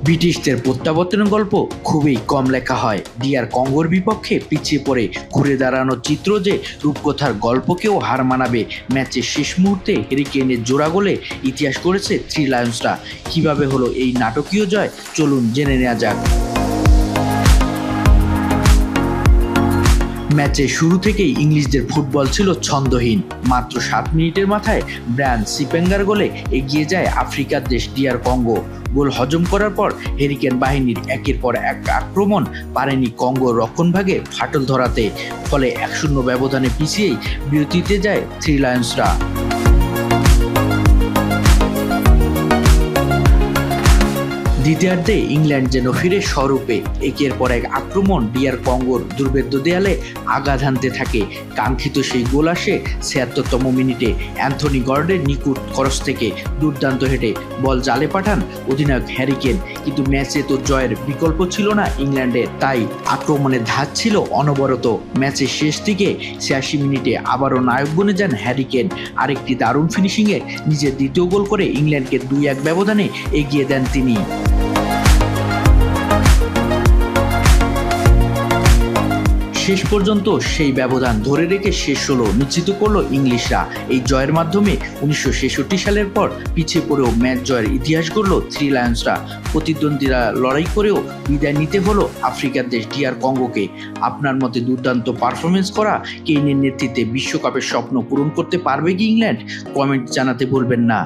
ব্রিটিশদের প্রত্যাবর্তনের গল্প খুবই কম লেখা হয়। ডিআর কঙ্গোর বিপক্ষে পিছিয়ে পড়ে ঘুরে দাঁড়ানোর চিত্র যে রূপকথার গল্পকেও হার মানাবে। ম্যাচের শেষ মুহূর্তে হ্যারি কেনের জোড়া গোলে ইতিহাস করেছে থ্রি লায়ন্সরা। কিভাবে হলো এই নাটকীয় জয়, চলুন জেনে নেওয়া যাক। ম্যাচের শুরু থেকেই ইংলিশদের ফুটবল ছিল ছন্দহীন। মাত্র 7 মিনিটের মাথায় ব্রায়ান সিপেঙ্গার গোলে এগিয়ে যায় আফ্রিকার দেশ ডিআর কঙ্গো। গোল হজম করার পর হ্যারি কেন বাহিনীর একের পর এক আক্রমণ পারেনি কঙ্গোর রক্ষণভাগে ফাটল ধরাতে। ফলে 1-0 ব্যবধানে পিছিয়েই বিরতিতে যায় থ্রি লায়ন্সরা। দ্বিতীয়ার্ধে ইংল্যান্ড যেন ফিরে স্বরূপে। একের পর এক আক্রমণ ডিআর কঙ্গোর দুর্ভেদ্য দেয়ালে আঘাত হানতে থাকে। কাঙ্ক্ষিত সেই গোল আসে 76তম মিনিটে অ্যান্থনি গর্ডের নিকুট ক্রস থেকে। দুর্দান্ত হেঁটে বল জালে পাঠান অধিনায়ক হ্যারি কেন। কিন্তু ম্যাচে তো জয়ের বিকল্প ছিল না ইংল্যান্ডের, তাই আক্রমণের ধার ছিল অনবরত। ম্যাচের শেষ দিকে 86 মিনিটে আবারও নায়ক বনে যান হ্যারি কেন। আরেকটি দারুণ ফিনিশিংয়ে নিজের দ্বিতীয় গোল করে ইংল্যান্ডকে 2-1 ব্যবধানে এগিয়ে দেন তিনি। শেষ পর্যন্ত সেই ব্যবধান ধরে রেখে শেষ 16 নিশ্চিত করলো ইংলিশরা। এই জয়ের মাধ্যমে 1966 সালের পর পিছিয়ে পড়েও ম্যাচ জয়ের ইতিহাস গড়ল থ্রি লায়ন্সরা। প্রতিদ্বন্দ্বীরা লড়াই করেও বিদায় নিতে হলো আফ্রিকার দেশ ডিআর কঙ্গোকে। আপনার মতে দুর্দান্ত পারফরমেন্স করা কেইনের নেতৃত্বে বিশ্বকাপের স্বপ্ন পূরণ করতে পারবে কি ইংল্যান্ড? কমেন্ট জানাতে ভুলবেন না।